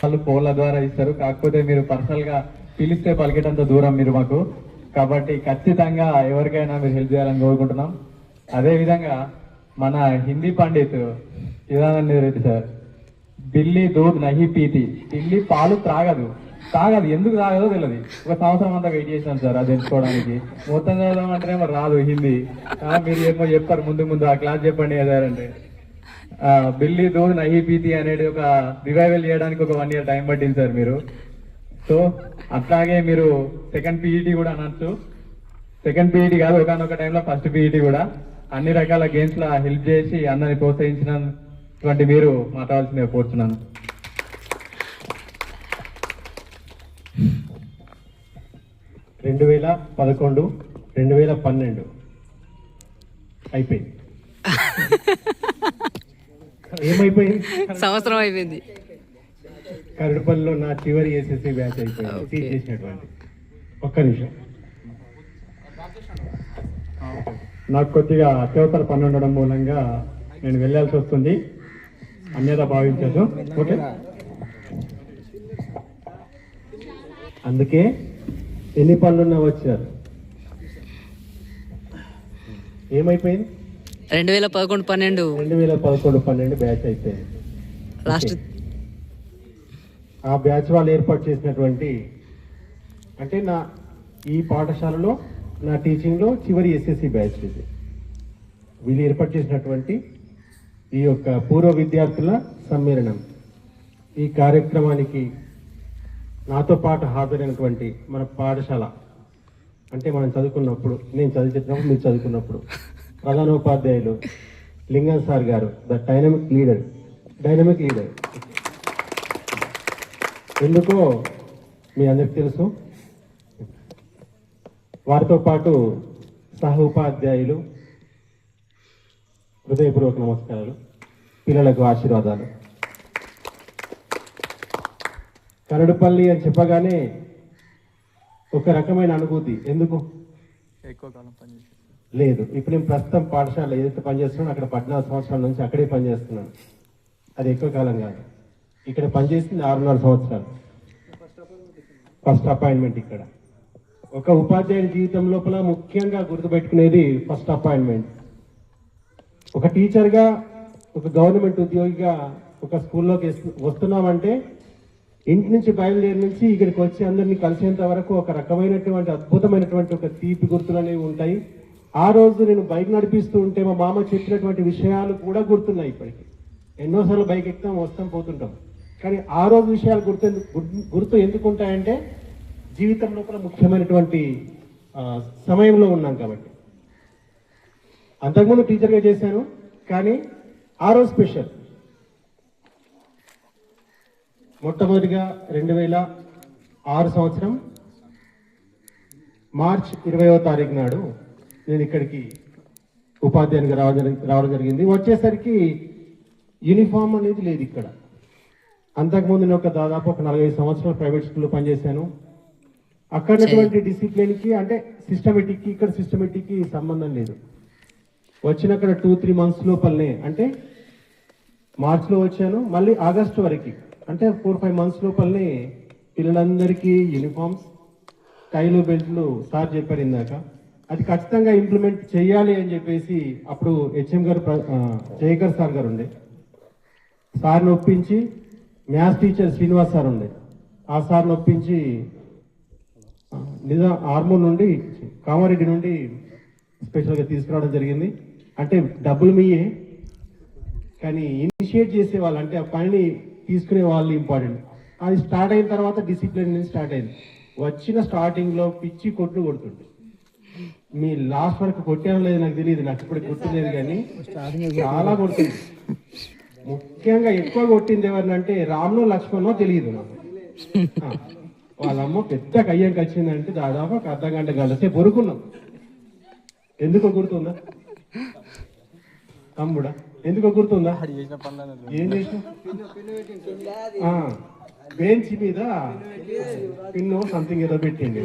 వాళ్ళు ఫోన్ల ద్వారా ఇస్తారు. కాకపోతే మీరు పర్సనల్ గా పిలిస్తే పలికేటంత దూరం మీరు మాకు, కాబట్టి ఖచ్చితంగా ఎవరికైనా మీరు హెల్ప్ చేయాలని కోరుకుంటున్నాం. అదే విధంగా మన హిందీ పండిత్ చిదానంద రెడ్డి సార్, బిల్లి దూద్ నహి పీతి, పిల్లి పాలు తాగదు ఎందుకు తాగదో తెలియదు. ఒక సంవత్సరం అంతా వెయిట్ చేశాను సార్ అది తెలుసుకోవడానికి. మొత్తం చదవమంటేనే మరి రాదు హిందీ. మీరు ఏమో చెప్తారు ముందు ఆ క్లాస్ చెప్పండి సార్ అంటే, బిల్లి దూద్ నహి పీతి అనేది ఒక రివైవల్ చేయడానికి ఒక 1 year టైం పట్టింది సార్ మీరు. సో అట్లాగే మీరు సెకండ్ పీఈటీ కూడా అనొచ్చు. సెకండ్ పీఈటీ కాదు, ఒకనొక టైంలో ఫస్ట్ పీఈటీ కూడా. అన్ని రకాల గేమ్స్ లో హెల్ప్ చేసి అందరిని ప్రోత్సహించినటువంటి మీరు మాట్లాడాల్సిందిగా కోరుతున్నాను. 2011, 2012 అయిపోయింది. ఏమైపోయింది? సంవత్సరం అయిపోయింది. కరడుపల్లిలో నా చివరి ఎస్ఎస్సి బ్యాచ్ అయిపోయింది. టీచ్ చేసినటువంటి ఒక్క నిమిషం, నాకు కొద్దిగా అత్యవసర పని ఉండడం మూలంగా నేను వెళ్ళాల్సి వస్తుంది. అన్యదా భావించదు. ఓకే, అందుకే ఎన్ని పనులున్నా వచ్చారు. ఏమైపోయింది? 2011-12 బ్యాచ్ అయిపోయింది. లాస్ట్ ఆ బ్యాచ్ వాళ్ళు ఏర్పాటు చేసినటువంటి, అంటే నా ఈ పాఠశాలలో నా టీచింగ్లో చివరి ఎస్ఎస్సి బ్యాచ్ ఇది. వీళ్ళు ఏర్పాటు చేసినటువంటి ఈ యొక్క పూర్వ విద్యార్థుల సమ్మేళనం. ఈ కార్యక్రమానికి నాతో పాటు హాజరైనటువంటి మన పాఠశాల, అంటే మనం చదువుకున్నప్పుడు, నేను చదివించినప్పుడు మీరు చదువుకున్నప్పుడు, ప్రధానోపాధ్యాయులు లింగం సార్ గారు, ద డైనమిక్ లీడర్. ఎందుకో మీ అందరికి తెలుసు. వారితో పాటు సహ ఉపాధ్యాయులు, హృదయపూర్వక నమస్కారాలు, పిల్లలకు ఆశీర్వాదాలు. కరడుపల్లి అని చెప్పగానే ఒక రకమైన అనుభూతి. ఎందుకు? ఎక్కువ కాలం పనిచేసి లేదు, ఇప్పుడు నేను ప్రస్తుతం పాఠశాల ఏదైతే పనిచేస్తున్నానో అక్కడ 14 సంవత్సరాల నుంచి అక్కడే పనిచేస్తున్నాను. అది ఎక్కువ కాలం కాదు. ఇక్కడ పనిచేసింది 6.5 సంవత్సరాలు. ఫస్ట్ అపాయింట్మెంట్ ఇక్కడ. ఒక ఉపాధ్యాయుని జీవితం లోపల ముఖ్యంగా గుర్తుపెట్టుకునేది ఫస్ట్ అపాయింట్మెంట్. ఒక టీచర్గా, ఒక గవర్నమెంట్ ఉద్యోగిగా ఒక స్కూల్లోకి వస్తున్నామంటే ఇంటి నుంచి బయలుదేరి నుంచి ఇక్కడికి వచ్చి అందరినీ కలిసేంత వరకు ఒక రకమైనటువంటి అద్భుతమైనటువంటి ఒక తీపి గుర్తులు అనేవి ఉంటాయి. ఆ రోజు నేను బైక్ నడిపిస్తూ ఉంటే మా మామ చెప్పినటువంటి విషయాలు కూడా గుర్తున్నాయి. ఇప్పటికీ ఎన్నోసార్లు బైక్ ఎక్కుతాం, వస్తాం, పోతుంటాం. కానీ ఆ రోజు విషయాలు గుర్తు ఎందుకు ఉంటాయంటే జీవితం లోపల ముఖ్యమైనటువంటి సమయంలో ఉన్నాం కాబట్టి. అంతకుముందు టీచర్గా చేశాను, కానీ ఆ రోజు స్పెషల్. మొట్టమొదటిగా 2006 సంవత్సరం మార్చ్ 20వ తారీఖు నాడు నేను ఇక్కడికి ఉపాధ్యాయునిగా రావడం జరిగింది. వచ్చేసరికి యూనిఫామ్ అనేది లేదు ఇక్కడ. అంతకుముందు నేను దాదాపు 45 సంవత్సరాలు ప్రైవేట్ స్కూల్లో పనిచేశాను. అక్కడటువంటి డిసిప్లిన్కి, అంటే సిస్టమేటిక్కి, ఇక్కడ సిస్టమేటిక్కి సంబంధం లేదు. వచ్చిన అక్కడ 2-3 months లోపలనే, అంటే మార్చ్లో వచ్చాను, మళ్ళీ ఆగస్టు వరకు, అంటే 4-5 months లోపలనే పిల్లలందరికీ యూనిఫామ్స్, టైలు, బెల్ట్లు సార్ చెప్పారు ఇందాక. అది ఖచ్చితంగా ఇంప్లిమెంట్ చేయాలి అని చెప్పేసి అప్పుడు హెచ్ఎం గారు, జయకర్ సార్ గారు ఉండే, సార్ని ఒప్పించి, మ్యాథ్స్ టీచర్ శ్రీనివాస్ సార్ ఉండే, ఆ సార్ని ఒప్పించి ఆర్మూర్ నుండి, కామారెడ్డి నుండి స్పెషల్గా తీసుకురావడం జరిగింది. అంటే డబ్బులు మీయే, కానీ ఇనిషియేట్ చేసే వాళ్ళు, అంటే ఆ పనిని తీసుకునే వాళ్ళు ఇంపార్టెంట్. అది స్టార్ట్ అయిన తర్వాత డిసిప్లిన్ స్టార్ట్ అయింది. వచ్చిన స్టార్టింగ్లో పిచ్చి కొట్లు కొడుతుంటే, మీ లాస్ట్ వరకు కొట్టానో లేదు నాకు తెలియదు, నాకు ఇప్పుడు గుర్తులేదు, కానీ చాలా కొడుతుంది. ముఖ్యంగా ఎక్కువ కొట్టింది ఎవరినంటే రామ్నో లక్ష్మణో తెలియదు నాకు. వాళ్ళమ్మ పెద్ద కయ్యంకి వచ్చిందంటే దాదాపు ఒక అర్ధ గంట సేపు పొరుకున్నాం. ఎందుకో గుర్తుందా తమ్ముడా? ఎందుకో గుర్తుందా? ఏం చేసిన బెంచ్ మీద పిన్ను సంథింగ్ ఏదో పెట్టింది.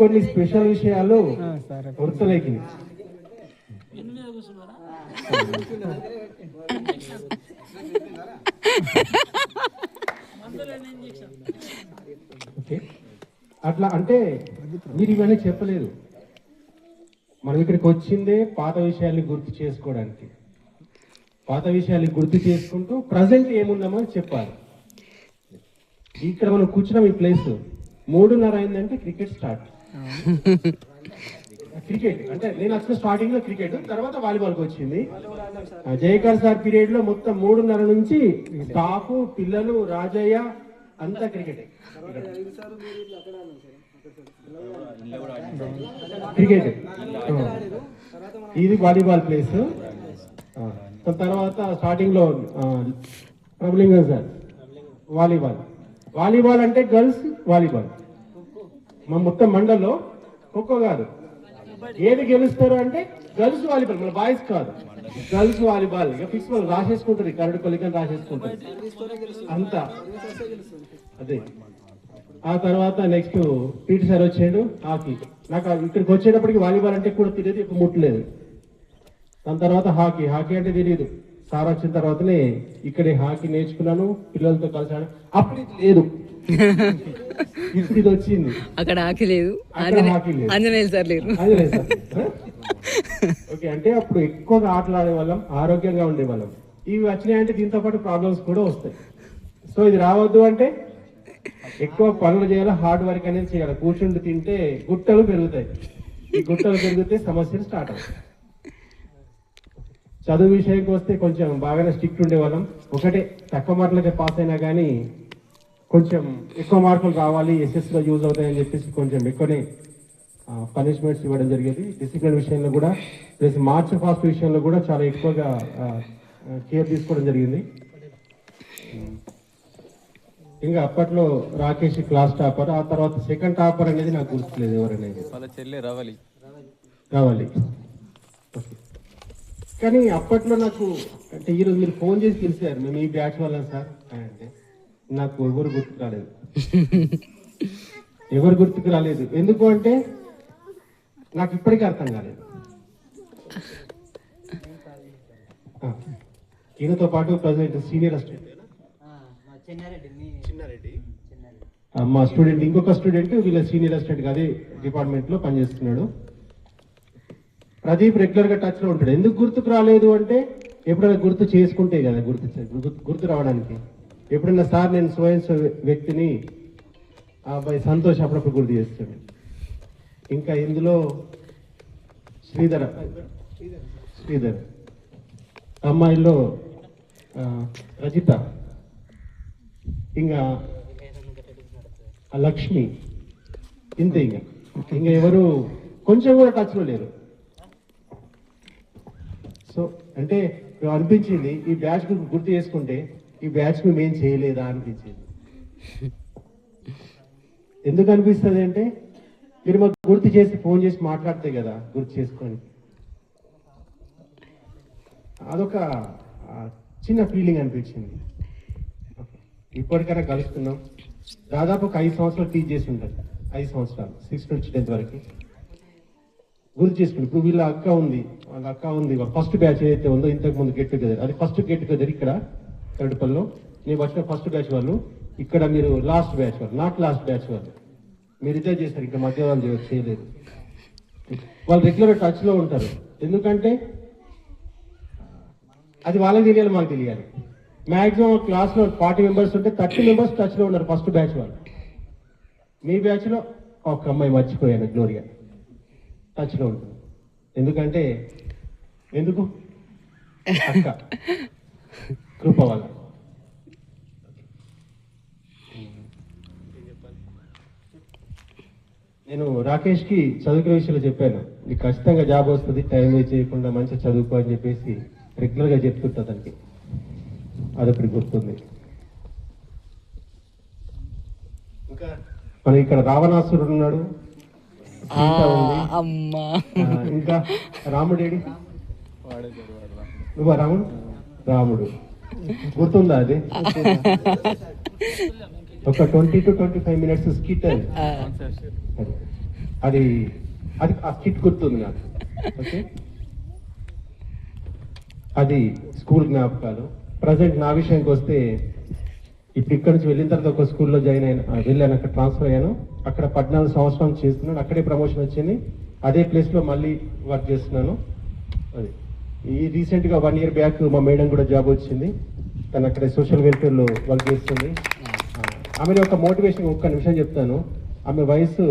కొన్ని స్పెషల్ విషయాలు గుర్తులేకి ఓకే, అట్లా అంటే మీరు ఇవన్నీ చెప్పలేదు. మనం ఇక్కడికి వచ్చిందే పాత విషయాల్ని గుర్తు చేసుకోవడానికి. పాత విషయాల్ని గుర్తు చేసుకుంటూ ప్రజెంట్ ఏముందామో చెప్పాలి. ఇక్కడ మనం కూర్చున్నాం ఈ ప్లేస్ 3:30 అయిందంటే క్రికెట్ స్టార్ట్. క్రికెట్ అంటే నేను వచ్చిన స్టార్టింగ్ లో క్రికెట్, తర్వాత వాలీబాల్కి వచ్చింది. జయకార్ సార్ పీరియడ్ లో మొత్తం 3:30 నుంచి స్టాఫ్, పిల్లలు, రాజయ్య అంతా క్రికెట్. క్రికెట్ ఇది వాలీబాల్ ప్లేస్. తర్వాత స్టార్టింగ్ లో ప్రభులింగం సార్ వాలీబాల్. వాలీబాల్ అంటే గర్ల్స్ వాలీబాల్. మా మొత్తం మండల్లో ఖోఖో కాదు, ఏది గెలుస్తారు అంటే గర్ల్స్ వాలీబాల్, మన బాయ్స్ కాదు, గర్ల్స్ వాలీబాల్. ఇక ఫిక్స్ వాళ్ళు రాసేసుకుంటారు, కరడు కొలికని రాసేసుకుంటారు అంతా అదే. ఆ తర్వాత నెక్స్ట్ పీటీ సార్ వచ్చాడు హాకీ. నాకు ఇక్కడికి వచ్చేటప్పటికి వాలీబాల్ అంటే కూడా తెలియదు, ఇప్పుడు ముట్టలేదు. దాని తర్వాత హాకీ అంటే తెలియదు. సార్ వచ్చిన తర్వాతనే ఇక్కడే హాకీ నేర్చుకున్నాను, పిల్లలతో కలిసాను. అప్పుడు ఇది లేదు, ఇప్పుడు ఇది వచ్చింది. అక్కడ హాకీ లేదు, అక్కడ హాకీ లేదు, ఆంజనేయులు సార్ లేరు. ఆంజనేయ సార్. ఓకే, అంటే అప్పుడు ఎక్కువగా ఆటలు ఆడేవాళ్ళం, ఆరోగ్యంగా ఉండేవాళ్ళం. ఇవి వచ్చినాయంటే దీంతో పాటు ప్రాబ్లమ్స్ కూడా వస్తాయి. సో ఇది రావద్దు అంటే ఎక్కువ పనులు చేయాలి, హార్డ్ వర్క్ అనేది చేయాలి. కూర్చుండి తింటే గుట్టలు పెరుగుతాయి, ఈ గుట్టలు పెరిగితే సమస్యలు స్టార్ట్ అవుతాయి. చదువు విషయానికి వస్తే కొంచెం బాగానే స్ట్రిక్ట్ ఉండేవాళ్ళం. ఒకటే తక్కువ మార్కులకే పాస్ అయినా కానీ కొంచెం ఎక్కువ మార్కులు రావాలి, ఎస్ఎస్లో యూజ్ అవుతాయని చెప్పేసి కొంచెం ఎక్కువనే పనిష్మెంట్స్ ఇవ్వడం జరిగేది. డిసిప్లిన్ విషయంలో కూడా ప్లస్ మార్చ్ ఫాస్ట్ విషయంలో కూడా చాలా ఎక్కువగా కేర్ తీసుకోవడం జరిగింది. ఇంకా అప్పట్లో రాకేష్ క్లాస్ టాపర్, ఆ తర్వాత సెకండ్ టాపర్ అనేది నాకు గుర్తులేదు ఎవరనేది. రావాలి. కానీ అప్పట్లో నాకు అంటే ఈరోజు మీరు ఫోన్ చేసి పిలిచారు, మేము ఈ బ్యాచ్ వాళ్ళం సార్ అంటే నాకు ఎవరు గుర్తుకు రాలేదు. ఎందుకు అంటే నాకు ఇప్పటికీ అర్థం కాలేదు. ఈయనతో పాటు ప్రజెంట్ సీనియర్ అసిస్టెంట్ మా స్టూడెంట్, ఇంకొక స్టూడెంట్ వీళ్ళ సీనియర్ అసిస్టెంట్ అదే డిపార్ట్మెంట్ లో పనిచేస్తున్నాడు. ప్రదీప్ రెగ్యులర్ గా టచ్ లో ఉంటాడు. ఎందుకు గుర్తుకు రాలేదు అంటే ఎప్పుడైనా గుర్తు చేసుకుంటే కదా గుర్తు రావడానికి. ఎప్పుడైనా సార్ నేను స్వయం వ్యక్తిని ఆ అబ్బాయి సంతోష్ అప్పుడప్పుడు గుర్తు చేస్తాడు. ఇంకా ఇందులో శ్రీధర్, అమ్మాయిల్లో రజిత, ఇంకా లక్ష్మి, ఇంతే. ఇంకా ఎవరు కొంచెం కూడా టచ్ లో లేరు. సో అంటే అనిపించింది ఈ బ్యాచ్ గుర్తు చేసుకుంటే ఈ బ్యాచ్ మేమేం చేయలేదా అనిపించింది. ఎందుకు అనిపిస్తుంది అంటే మీరు మాకు గుర్తు చేసి ఫోన్ చేసి మాట్లాడితే కదా గుర్తు చేసుకొని, అదొక చిన్న ఫీలింగ్ అనిపించింది. ఇప్పటికైనా కలుస్తున్నాం. దాదాపు ఒక 5 సంవత్సరాలు టీచ్ చేసి ఉంటారు, 5 సంవత్సరాలు 6th నుంచి 10th వరకు గుర్తు చేసుకుని. ఇప్పుడు వీళ్ళ అక్క ఉంది, వాళ్ళ ఫస్ట్ బ్యాచ్ ఏదైతే ఉందో ఇంతకు ముందు గెట్ టుగెదర్, అది ఫస్ట్ గెట్ టుగెదర్ ఇక్కడ కరడుపల్లిలో. నేను వచ్చిన ఫస్ట్ బ్యాచ్ వాళ్ళు, ఇక్కడ మీరు లాస్ట్ బ్యాచ్ వాళ్ళు, నాట్ లాస్ట్ బ్యాచ్ వాళ్ళు. మీరు ఇదే చేశారు, ఇక్కడ మధ్య వాళ్ళు చేయలేదు. వాళ్ళు రెగ్యులర్ టచ్ లో ఉంటారు. ఎందుకంటే అది వాళ్ళకి తెలియాలి, మాకు తెలియాలి. మాక్సిమం క్లాస్ లో 40 మెంబర్స్ ఉంటే 30 మెంబర్స్ టచ్ లో ఉన్నారు ఫస్ట్ బ్యాచ్ వాళ్ళు. మీ బ్యాచ్ లో ఒక అమ్మాయి మర్చిపోయాను, గ్లోరియా, టచ్ లో ఉంటుంది. ఎందుకు అక్క కృప వల్ల. నేను రాకేష్ కి చదువుకునే విషయంలో చెప్పాను, నీకు ఖచ్చితంగా జాబ్ వస్తుంది, టైం వేస్ట్ చేయకుండా మంచిగా చదువుకో అని చెప్పేసి రెగ్యులర్ గా చెప్తుంటా దానికి. అదొకటి గుర్తుంది. ఇంకా మన ఇక్కడ రావణాసురుడు ఉన్నాడు, అమ్మా, ఇంకా రాముడేడి, నువ్వా రాముడు గుర్తుందా? అది ఒక 20 to 25 minutes స్కిట్ అది ఆ స్కిట్ గుర్తుంది నాకు. ఓకే, అది స్కూల్ జ్ఞాపకాలు. ప్రజెంట్ నా విషయానికి వస్తే ఇప్పుడు ఇక్కడ నుంచి వెళ్ళిన తర్వాత ఒక స్కూల్లో వెళ్ళాను, అక్కడ ట్రాన్స్ఫర్ అయ్యాను. అక్కడ 14 సంవత్సరాలు చేస్తున్నాను, అక్కడే ప్రమోషన్ వచ్చింది. అదే ప్లేస్లో మళ్ళీ వర్క్ చేస్తున్నాను. అది ఈ రీసెంట్గా 1 year బ్యాక్ మా మేడం కూడా జాబ్ వచ్చింది. తను అక్కడ సోషల్ వెల్ఫేర్లో వర్క్ చేస్తుంది. ఆమె ఒక మోటివేషన్ ఒక్క నిమిషం చెప్తాను. ఆమె వయసు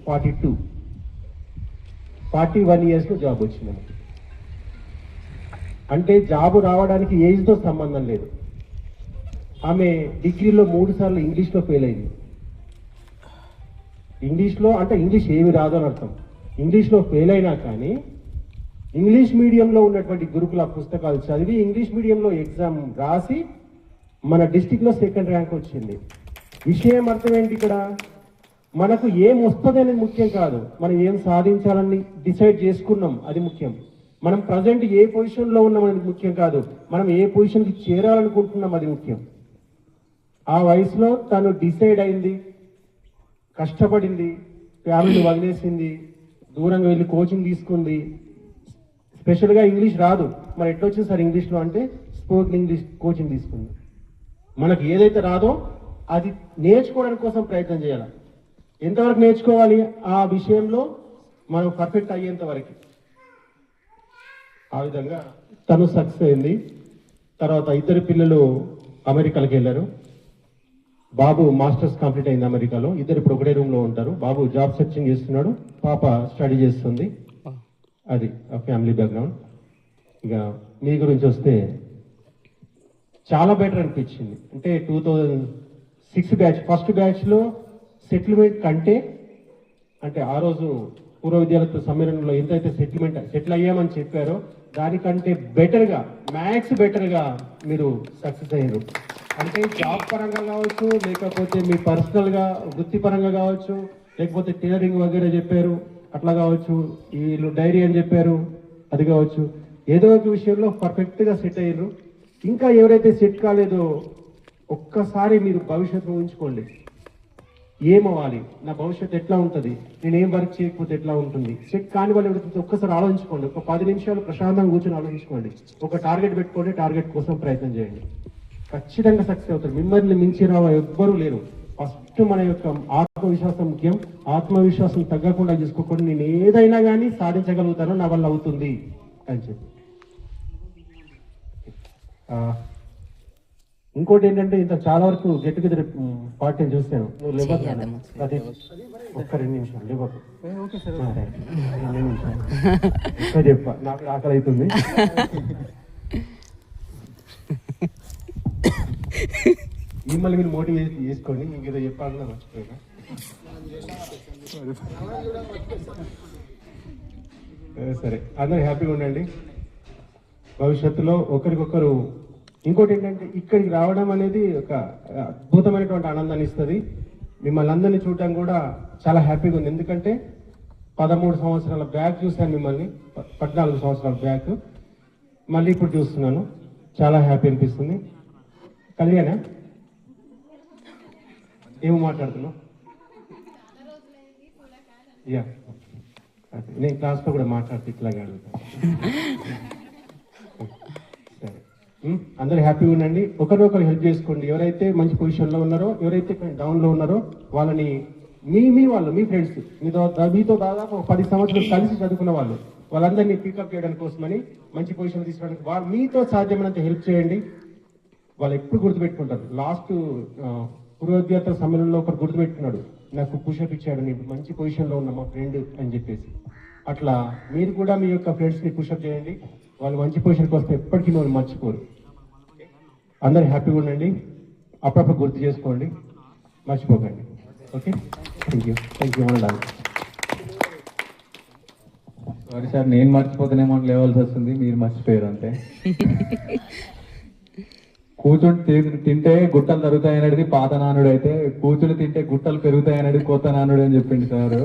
41 yearsలో జాబ్ వచ్చింది ఆమెకి. అంటే జాబ్ రావడానికి ఏజ్తో సంబంధం లేదు. ఆమె డిగ్రీలో 3 సార్లు ఇంగ్లీష్లో ఫెయిల్ అయింది. ఇంగ్లీష్లో అంటే ఇంగ్లీష్ ఏమి రాదు అని అర్థం. ఇంగ్లీష్లో ఫెయిల్ అయినా కానీ ఇంగ్లీష్ మీడియంలో ఉన్నటువంటి గురుకుల పుస్తకాలు చదివి ఇంగ్లీష్ మీడియంలో ఎగ్జామ్ రాసి మన డిస్టిక్లో 2nd ర్యాంక్ వచ్చింది. విషయం అర్థం ఏంటి? ఇక్కడ మనకు ఏం వస్తుంది అనేది ముఖ్యం కాదు, మనం ఏం సాధించాలని డిసైడ్ చేసుకున్నాం అది ముఖ్యం. మనం ప్రజెంట్ ఏ పొజిషన్లో ఉన్నాం అనేది ముఖ్యం కాదు, మనం ఏ పొజిషన్కి చేరాలనుకుంటున్నాం అది ముఖ్యం. ఆ వయసులో తను డిసైడ్ అయింది, కష్టపడింది, ఫ్యామిలీ వదిలేసింది, దూరంగా వెళ్ళి కోచింగ్ తీసుకుంది. స్పెషల్గా ఇంగ్లీష్ రాదు, మరి ఎట్లా వచ్చింది సార్ ఇంగ్లీష్లో అంటే స్పోకెన్ ఇంగ్లీష్ కోచింగ్ తీసుకుంది. మనకు ఏదైతే రాదో అది నేర్చుకోవడానికి కోసం ప్రయత్నం చేయాలి. ఎంతవరకు నేర్చుకోవాలి? ఆ విషయంలో మనం పర్ఫెక్ట్ అయ్యేంత వరకు. ఆ విధంగా తను సక్సెస్ అయింది. తర్వాత 2 పిల్లలు అమెరికాకి వెళ్ళారు. బాబు మాస్టర్స్ కంప్లీట్ అయింది అమెరికాలో. 2 ఇప్పుడు ఒకటే రూమ్లో ఉంటారు. బాబు జాబ్ సెర్చింగ్ చేస్తున్నాడు, పాప స్టడీ చేస్తుంది. అది ఆ ఫ్యామిలీ బ్యాక్గ్రౌండ్. ఇక మీ గురించి వస్తే చాలా బెటర్ అనిపించింది. అంటే 2006 బ్యాచ్ ఫస్ట్ బ్యాచ్లో సెటిల్మెంట్ కంటే అంటే ఆ రోజు పూర్వ విద్యార్థుల సమ్మేళనంలో ఎంతైతే సెటిల్ అయ్యామని చెప్పారో దానికంటే బెటర్గా మ్యాథ్స్ బెటర్గా మీరు సక్సెస్ అయ్యారు. అంటే జాబ్ పరంగా కావచ్చు, లేకపోతే మీ పర్సనల్గా వృత్తిపరంగా కావచ్చు, లేకపోతే టైలరింగ్ వగేరే చెప్పారు అట్లా కావచ్చు, వీళ్ళు డైరీ అని చెప్పారు అది కావచ్చు, ఏదో ఒక విషయంలో పర్ఫెక్ట్గా సెట్ అయ్యారు. ఇంకా ఎవరైతే సెట్ కాలేదో ఒక్కసారి మీరు భవిష్యత్తు ఊహించుకోండి. ఏమవ్వాలి, నా భవిష్యత్తు ఎట్లా ఉంటుంది, నేను ఏం వర్క్ చేయకపోతే ఎట్లా ఉంటుంది. సెట్ కాని వాళ్ళు ఎవరైతే ఒక్కసారి ఆలోచించుకోండి. ఒక 10 నిమిషాలు ప్రశాంతంగా కూర్చొని ఆలోచించుకోండి. ఒక టార్గెట్ పెట్టుకోండి, టార్గెట్ కోసం ప్రయత్నం చేయండి. ఖచ్చితంగా సక్సెస్ అవుతారు. మిమ్మల్ని మించిన ఎవ్వరూ లేరు. ఫస్ట్ మన యొక్క ఆత్మవిశ్వాసం ముఖ్యం. ఆత్మవిశ్వాసం తగ్గకుండా చేసుకోకుండా నేను ఏదైనా కానీ సాధించగలుగుతాను, నా వల్ల అవుతుంది అని చెప్పి. ఇంకోటి ఏంటంటే ఇంత చాలా వరకు గెట్ టుగెదర్ పార్టీని చూస్తాను. నువ్వు లేవద్దు అది ఒక్క 2 నిమిషాలు లేవద్దు. 2 నిమిషాలు చెప్ప, నాకు ఆకలి అవుతుంది. మిమ్మల్ని మీరు మోటివేట్ చేసుకోండి. ఇంకేదో చెప్పాలన్నా మర్చిపోయినా. సరే, అందరూ హ్యాపీగా ఉండండి. భవిష్యత్తులో ఒకరికొకరు. ఇంకోటి ఏంటంటే ఇక్కడికి రావడం అనేది ఒక అద్భుతమైనటువంటి ఆనందాన్ని ఇస్తుంది. మిమ్మల్ని అందరినీ చూడటం కూడా చాలా హ్యాపీగా ఉంది. ఎందుకంటే 13 సంవత్సరాల బ్యాక్ చూశాను మిమ్మల్ని, 14 సంవత్సరాల బ్యాక్, మళ్ళీ ఇప్పుడు చూస్తున్నాను. చాలా హ్యాపీ అనిపిస్తుంది. కళ్యాణ ఏమి మాట్లాడుతున్నావు? యా, నేను క్లాస్లో కూడా మాట్లాడుతూ ఇట్లాగే అడుగుతాను. సరే, అందరూ హ్యాపీగా ఉండండి. ఒకరినొకరు హెల్ప్ చేసుకోండి. ఎవరైతే మంచి పొజిషన్లో ఉన్నారో, ఎవరైతే డౌన్లో ఉన్నారో వాళ్ళని మీ వాళ్ళు మీ ఫ్రెండ్స్ మీతో దాదాపు 10 సంవత్సరాలు కలిసి చదువుకున్న వాళ్ళందరినీ పికప్ చేయడానికి కోసమని మంచి పొజిషన్ తీసుకోవడానికి మీతో సాధ్యమైనంత హెల్ప్ చేయండి. వాళ్ళు ఎప్పుడు గుర్తుపెట్టుకుంటారు. లాస్ట్ పూర్వ విద్యార్థుల సమ్మేళనంలో ఒకరు గుర్తుపెట్టుకున్నాడు, నాకు పుషప్ ఇచ్చాడు, నేను మంచి పొజిషన్లో ఉన్న మా ఫ్రెండ్ అని చెప్పేసి. అట్లా మీరు కూడా మీ యొక్క ఫ్రెండ్స్ని పుషప్ చేయండి. వాళ్ళు మంచి పొజిషన్కి వస్తే ఎప్పటికీ మిమ్మల్ని మర్చిపోరు. అందరు హ్యాపీగా ఉండండి. అప్పుడప్పుడు గుర్తు చేసుకోండి, మర్చిపోకండి. Okay, thank you. Sorry sir, నేను మర్చిపోతేనేమో లేవాల్సి వస్తుంది, మీరు మర్చిపోయారు అంతే. కూర్చుని తింటే గుట్టలు తరుగుతాయి అనేది పాత నానుడు అయితే, కూర్చుని తింటే గుట్టలు పెరుగుతాయి అనేది కొత్త నానుడు అని చెప్పింది సార్.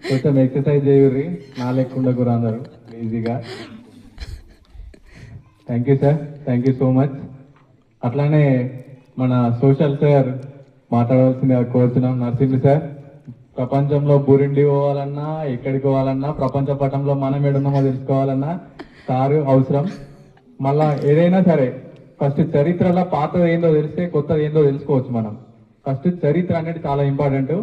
కొంచెం ఎక్సర్సైజ్ చేయర్రి, నా లెక్కకుండా కూడా అందరు ఈజీగా. Thank you sir, thank you so much. అట్లానే మన సోషల్ సార్ మాట్లాడాల్సిందిగా కోరుతున్నాం. నరసింహ సార్, ప్రపంచంలో బురిండి పోవాలన్నా, ఎక్కడికి పోవాలన్నా, ప్రపంచ పటంలో మనం ఎడున్నామో తెలుసుకోవాలన్నా సారు అవసరం. మళ్ళా ఏదైనా సరే ఫస్ట్ చరిత్రలో పాతది ఏందో తెలిస్తే కొత్తది ఏందో తెలుసుకోవచ్చు మనం. ఫస్ట్ చరిత్ర అనేది చాలా ఇంపార్టెంట్.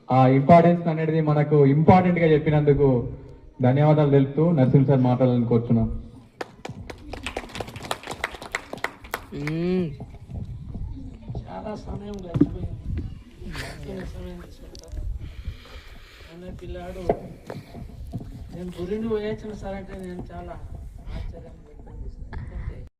ఆ ఇంపార్టెన్స్ అనేది మనకు ఇంపార్టెంట్ గా చెప్పినందుకు ధన్యవాదాలు తెలుపుతూ నరసింహ సార్ మాట్లాడాలని కోరుచున్నాం. చాలా సమయం గడిచిపోయింది. సమయం తీసుకుంటారు అనే పిల్లాడు నేను గురిని పోయొచ్చిన సార్ అంటే నేను చాలా ఆశ్చర్యం